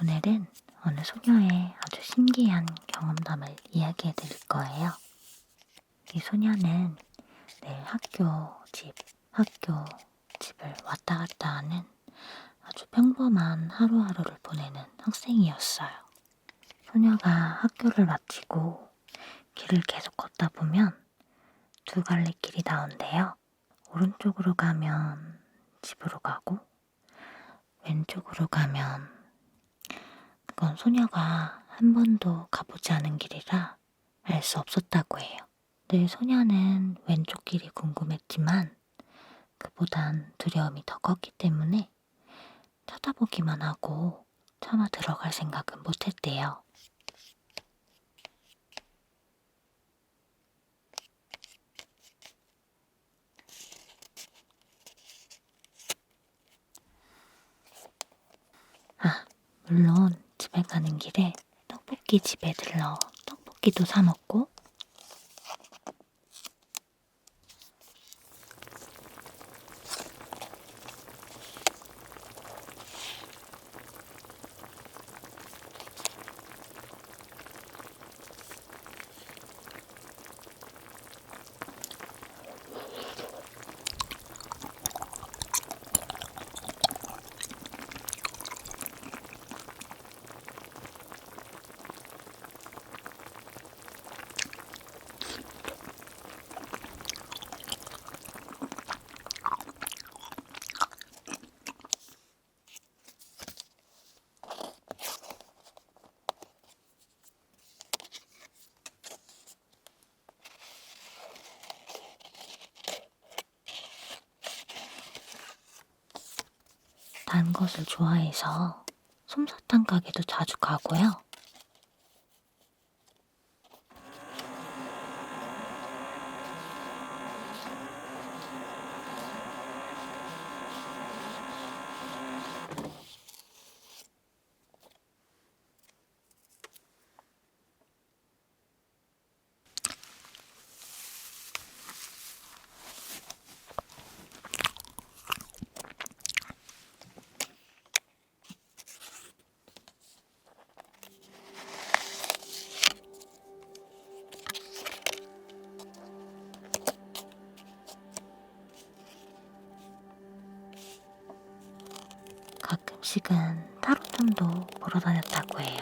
오늘은 어느 소녀의 아주 신기한 경험담을 이야기해 드릴 거예요. 이 소녀는 늘 학교, 집을 왔다 갔다 하는 아주 평범한 하루하루를 보내는 학생이었어요. 소녀가 학교를 마치고 길을 계속 걷다 보면 두 갈래 길이 나온대요. 오른쪽으로 가면 집으로 가고 왼쪽으로 가면 그건 소녀가 한 번도 가보지 않은 길이라 알 수 없었다고 해요. 늘 소녀는 왼쪽 길이 궁금했지만 그보단 두려움이 더 컸기 때문에 쳐다보기만 하고 차마 들어갈 생각은 못했대요. 물론 집에 가는 길에 떡볶이 집에 들러 떡볶이도 사 먹고 단 것을 좋아해서 솜사탕 가게도 자주 가고요. 가끔씩은 타로점도 보러 다녔다고 해요.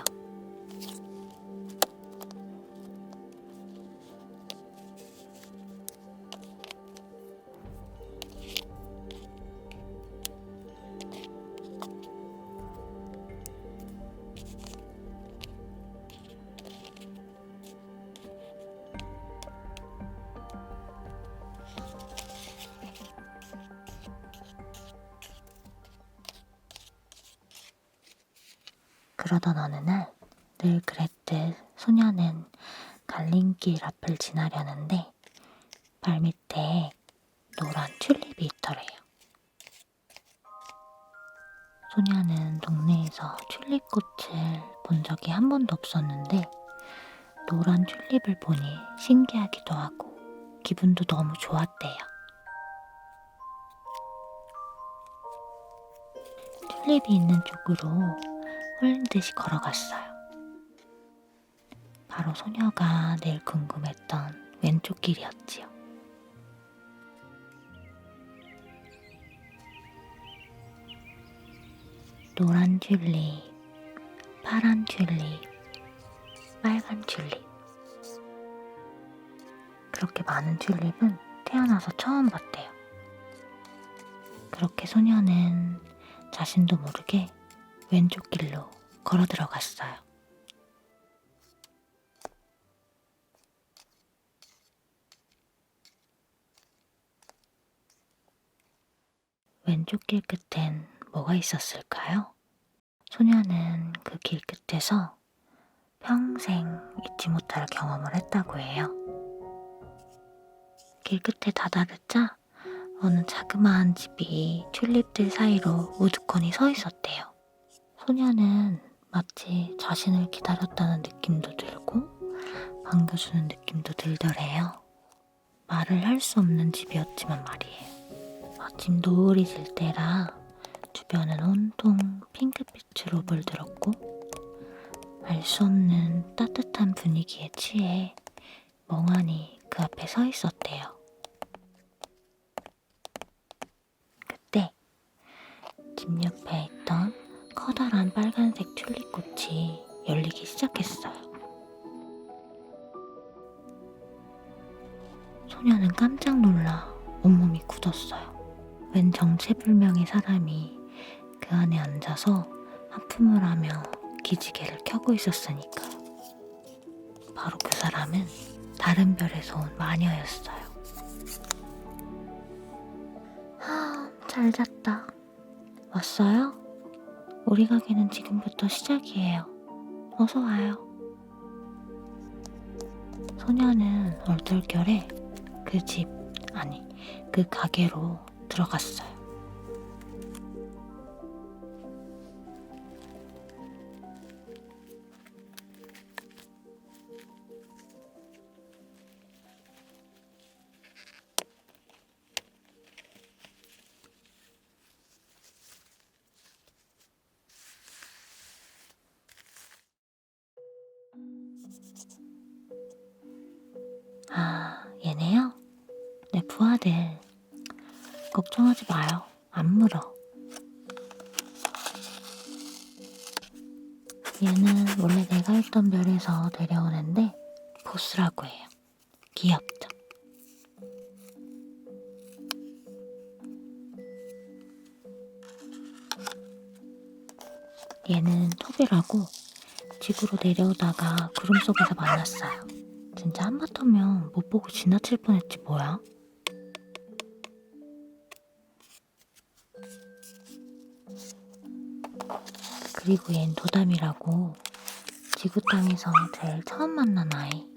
그러던 어느 날 늘 그랬듯 소녀는 갈림길 앞을 지나려는데 발밑에 노란 튤립이 있더래요. 소녀는 동네에서 튤립꽃을 본 적이 한 번도 없었는데 노란 튤립을 보니 신기하기도 하고 기분도 너무 좋았대요. 튤립이 있는 쪽으로 홀린 듯이 걸어갔어요. 바로 소녀가 늘 궁금했던 왼쪽 길이었지요. 노란 튤립, 파란 튤립, 빨간 튤립. 그렇게 많은 튤립은 태어나서 처음 봤대요. 그렇게 소녀는 자신도 모르게 왼쪽 길로 걸어 들어갔어요. 왼쪽 길 끝엔 뭐가 있었을까요? 소녀는 그 길 끝에서 평생 잊지 못할 경험을 했다고 해요. 길 끝에 다다르자 어느 자그마한 집이 튤립들 사이로 우두커니 서 있었대요. 소녀는 마치 자신을 기다렸다는 느낌도 들고 반겨주는 느낌도 들더래요. 말을 할 수 없는 집이었지만 말이에요. 마침 노을이 질 때라 주변은 온통 핑크빛으로 물들었고 알 수 없는 따뜻한 분위기에 취해 멍하니 그 앞에 서 있었대요. 그때 집 옆에 있던 커다란 빨간색 튤립꽃이 열리기 시작했어요. 소녀는 깜짝 놀라 온몸이 굳었어요. 웬 정체불명의 사람이 그 안에 앉아서 하품을 하며 기지개를 켜고 있었으니까요. 바로 그 사람은 다른 별에서 온 마녀였어요. 잘 잤다. 왔어요? 우리 가게는 지금부터 시작이에요. 어서 와요. 소녀는 얼떨결에 그 가게로 들어갔어요. 얘네요? 내 부하들. 걱정하지 마요. 안 물어. 얘는 원래 내가 있던 별에서 데려온 앤데 보스라고 해요. 귀엽죠? 얘는 토비라고 집으로 내려오다가 구름 속에서 만났어요. 진짜 한바탕면 못 보고 지나칠 뻔했지 뭐야? 그리고 얜 도담이라고 지구 땅에서 제일 처음 만난 아이.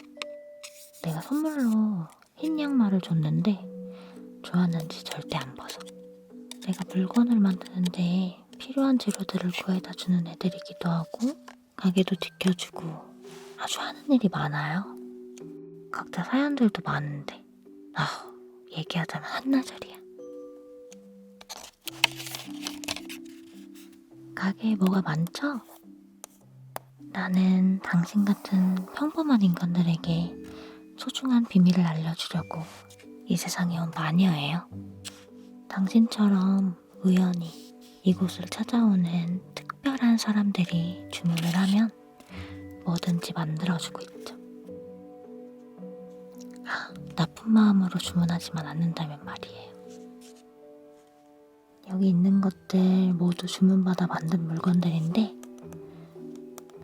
내가 선물로 흰 양말을 줬는데 좋았는지 절대 안 벗어. 내가 물건을 만드는데 필요한 재료들을 구해다 주는 애들이기도 하고 가게도 지켜주고 아주 하는 일이 많아요. 각자 사연들도 많은데 얘기하자면 한나절이야. 가게에 뭐가 많죠? 나는 당신 같은 평범한 인간들에게 소중한 비밀을 알려주려고 이 세상에 온 마녀예요. 당신처럼 우연히 이곳을 찾아오는 특별한 사람들이 주문을 하면 뭐든지 만들어주고 있죠. 나쁜 마음으로 주문하지만 않는다면 말이에요. 여기 있는 것들 모두 주문받아 만든 물건들인데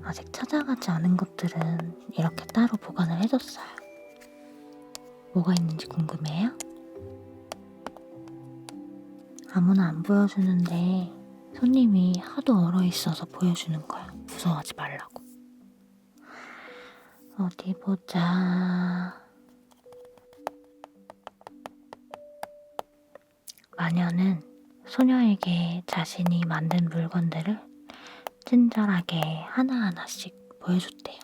아직 찾아가지 않은 것들은 이렇게 따로 보관을 해뒀어요. 뭐가 있는지 궁금해요? 아무나 안 보여주는데 손님이 하도 얼어있어서 보여주는 거야. 무서워하지 말라고. 어디 보자. 마녀는 소녀에게 자신이 만든 물건들을 친절하게 하나하나씩 보여줬대요.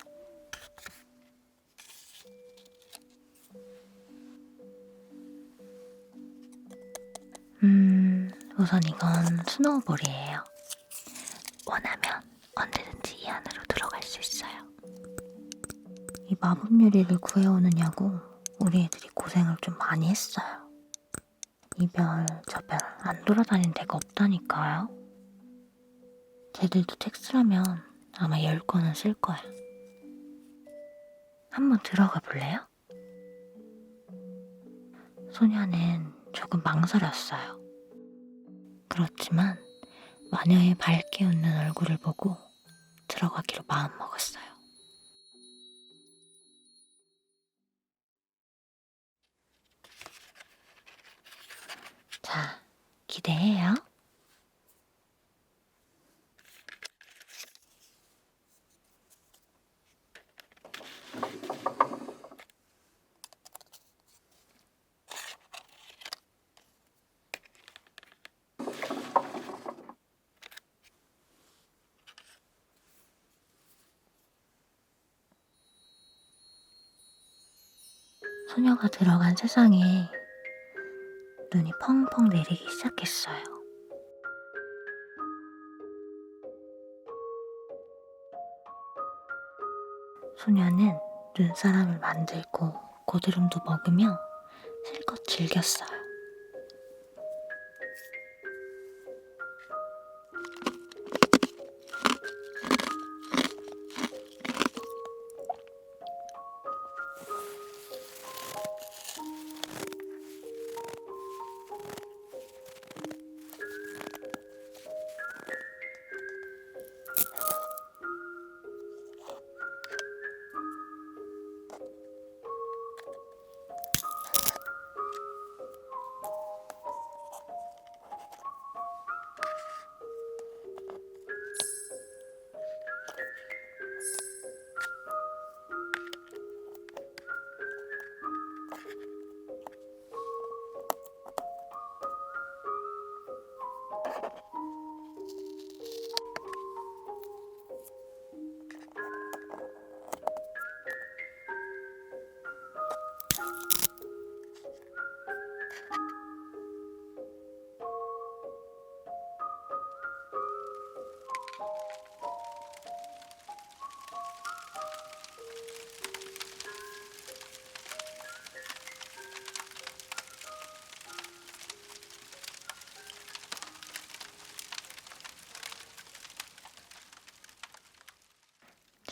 우선 이건 스노우볼이에요. 원하면 언제든지 이 안으로 들어갈 수 있어요. 이 마법 유리를 구해오느냐고 우리 애들이 고생을 좀 많이 했어요. 이 별, 저 별 안 돌아다닌 데가 없다니까요. 쟤들도 텍스라면 아마 10권은 쓸 거야. 한번 들어가 볼래요? 소녀는 조금 망설였어요. 그렇지만 마녀의 밝게 웃는 얼굴을 보고 들어가기로 마음먹었어요. 자, 기대해요. 소녀가 들어간 세상에 눈이 펑펑 내리기 시작했어요. 소녀는 눈사람을 만들고 고드름도 먹으며 실컷 즐겼어요.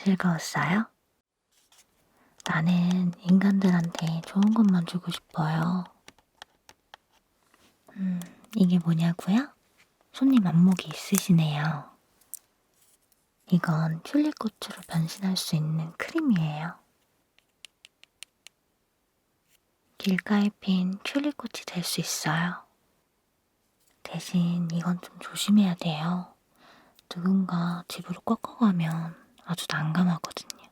즐거웠어요? 나는 인간들한테 좋은 것만 주고 싶어요. 이게 뭐냐고요? 손님 안목이 있으시네요. 이건 튤립꽃으로 변신할 수 있는 크림이에요. 길가에 핀 튤립꽃이 될 수 있어요. 대신 이건 좀 조심해야 돼요. 누군가 집으로 꺾어가면 아주 난감하거든요.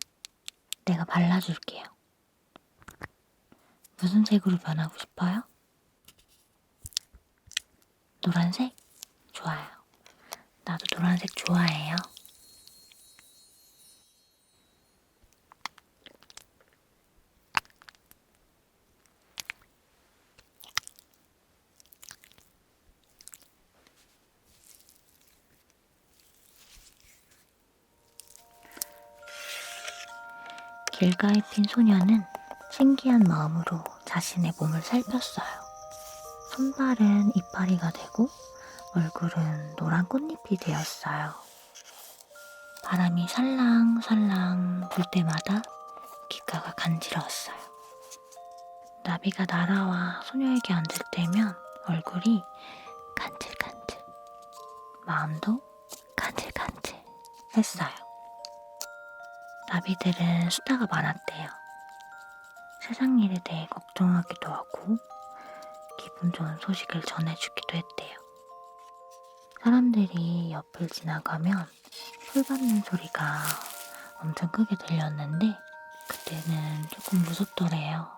내가 발라줄게요. 무슨 색으로 변하고 싶어요? 노란색? 좋아요. 나도 노란색 좋아해요. 길가에 핀 소녀는 신기한 마음으로 자신의 몸을 살폈어요. 손발은 이파리가 되고 얼굴은 노란 꽃잎이 되었어요. 바람이 살랑살랑 불 때마다 귓가가 간지러웠어요. 나비가 날아와 소녀에게 앉을 때면 얼굴이 간질간질, 마음도 간질간질 했어요. 나비들은 수다가 많았대요. 세상 일에 대해 걱정하기도 하고 기분 좋은 소식을 전해주기도 했대요. 사람들이 옆을 지나가면 풀 밟는 소리가 엄청 크게 들렸는데 그때는 조금 무섭더래요.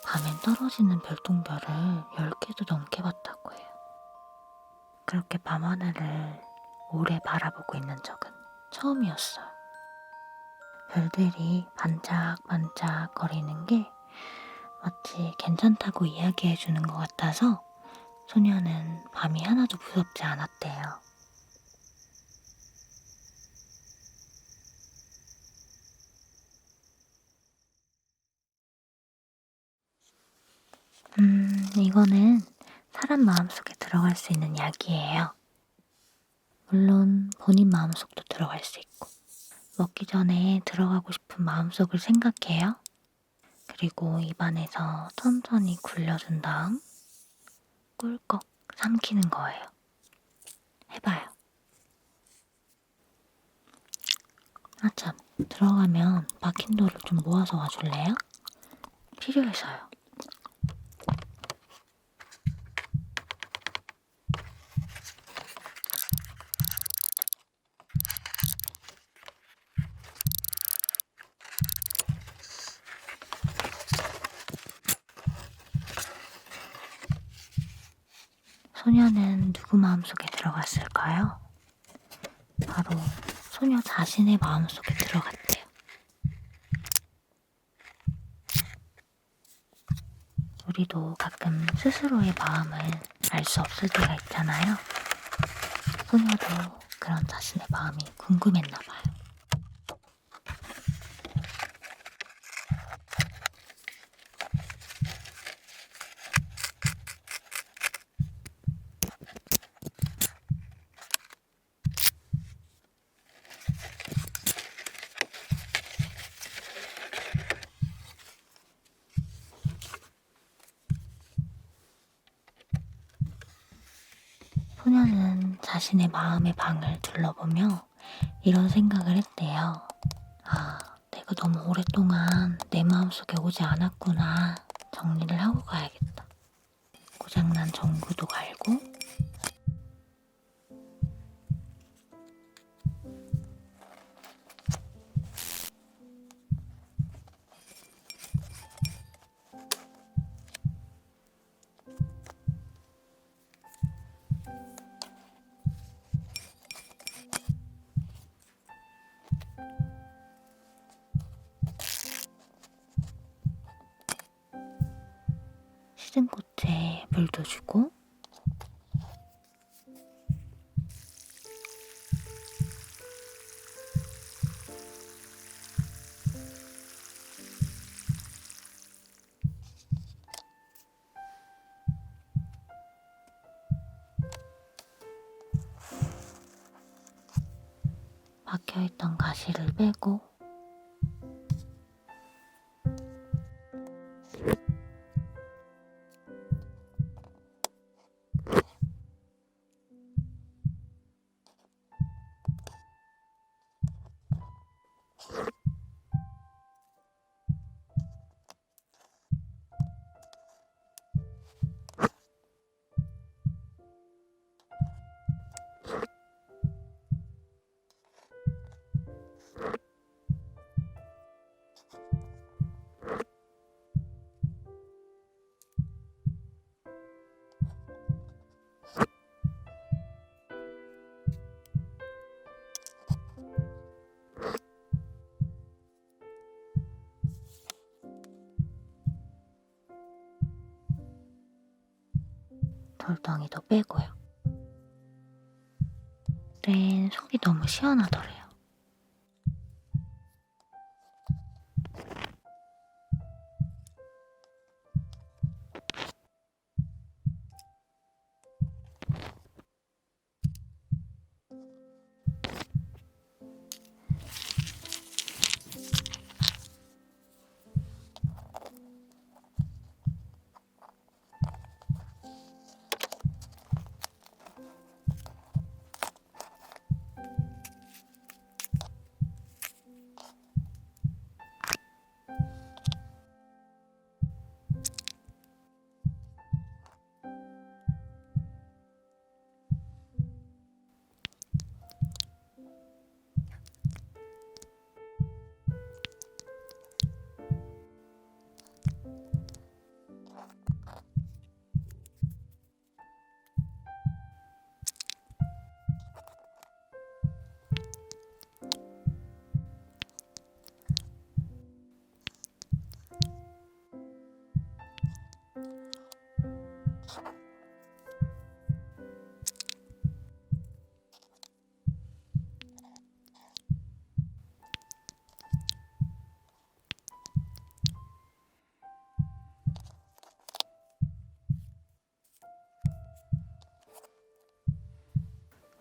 밤엔 떨어지는 별똥별을 10개도 넘게 봤다고 해요. 그렇게 밤하늘을 오래 바라보고 있는 적은 처음이었어요. 별들이 반짝반짝 거리는 게 마치 괜찮다고 이야기해주는 것 같아서 소녀는 밤이 하나도 무섭지 않았대요. 이거는 사람 마음속에 들어갈 수 있는 약이에요. 물론 본인 마음속도 들어갈 수 있고 먹기 전에 들어가고 싶은 마음속을 생각해요. 그리고 입안에서 천천히 굴려준 다음 꿀꺽 삼키는 거예요. 해봐요. 아참, 들어가면 막힌 돌을 좀 모아서 와줄래요? 필요해서요. 소녀는 누구 마음속에 들어갔을까요? 바로 소녀 자신의 마음속에 들어갔대요. 우리도 가끔 스스로의 마음을 알 수 없을 때가 있잖아요. 소녀도 그런 자신의 마음이 궁금했나 봐요. 소녀는 자신의 마음의 방을 둘러보며 이런 생각을 했대요. 아, 내가 너무 오랫동안 내 마음속에 오지 않았구나. 정리를 하고 가야겠다. 고장난 전구도 갈고, 시든 꽃에 물도 주고, 박혀있던 가시를 빼고, 돌덩이도 빼고요. 그땐 속이 너무 시원하더래요.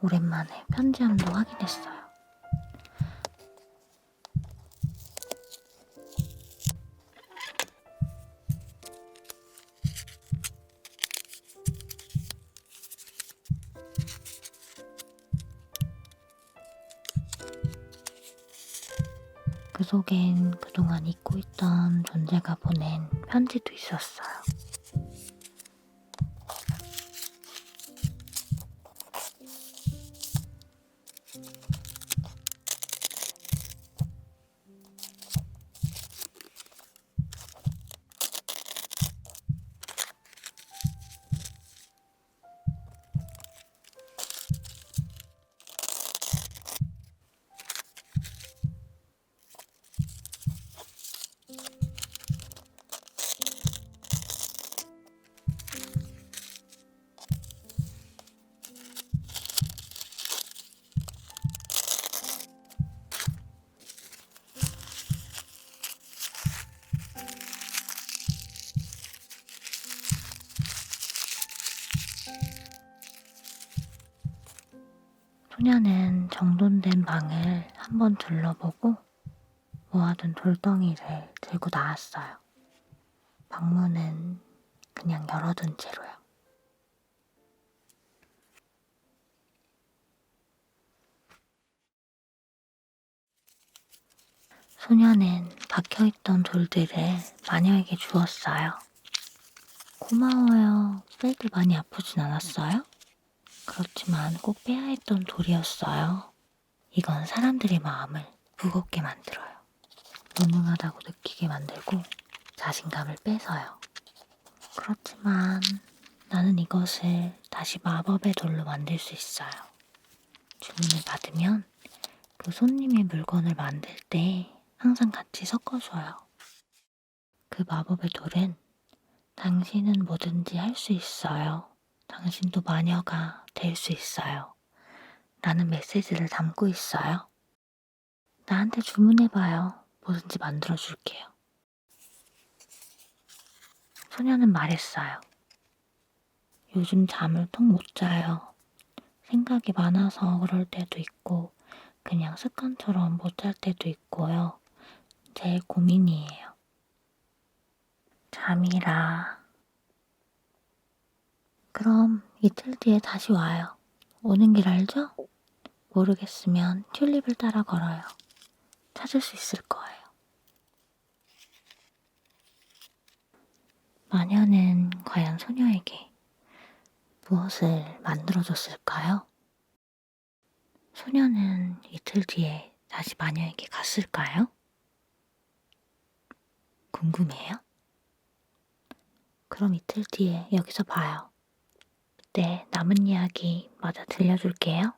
오랜만에 편지함도 확인했어요. 그 속엔 그동안 잊고 있던 존재가 보낸 편지도 있었어요. 소녀는 정돈된 방을 한번 둘러보고 모아둔 돌덩이를 들고 나왔어요. 방문은 그냥 열어둔 채로요. 소녀는 박혀있던 돌들을 마녀에게 주었어요. 고마워요. 뺄 때 많이 아프진 않았어요? 그렇지만 꼭 빼야 했던 돌이었어요. 이건 사람들의 마음을 무겁게 만들어요. 무능하다고 느끼게 만들고 자신감을 뺏어요. 그렇지만 나는 이것을 다시 마법의 돌로 만들 수 있어요. 주문을 받으면 그 손님의 물건을 만들 때 항상 같이 섞어줘요. 그 마법의 돌은 당신은 뭐든지 할 수 있어요. 당신도 마녀가 될 수 있어요. 라는 메시지를 담고 있어요. 나한테 주문해봐요. 뭐든지 만들어줄게요. 소녀는 말했어요. 요즘 잠을 통 못 자요. 생각이 많아서 그럴 때도 있고 그냥 습관처럼 못 잘 때도 있고요. 제일 고민이에요. 잠이라. 그럼 이틀 뒤에 다시 와요. 오는 길 알죠? 모르겠으면 튤립을 따라 걸어요. 찾을 수 있을 거예요. 마녀는 과연 소녀에게 무엇을 만들어줬을까요? 소녀는 이틀 뒤에 다시 마녀에게 갔을까요? 궁금해요? 그럼 이틀 뒤에 여기서 봐요. 그때 남은 이야기 마저 들려줄게요.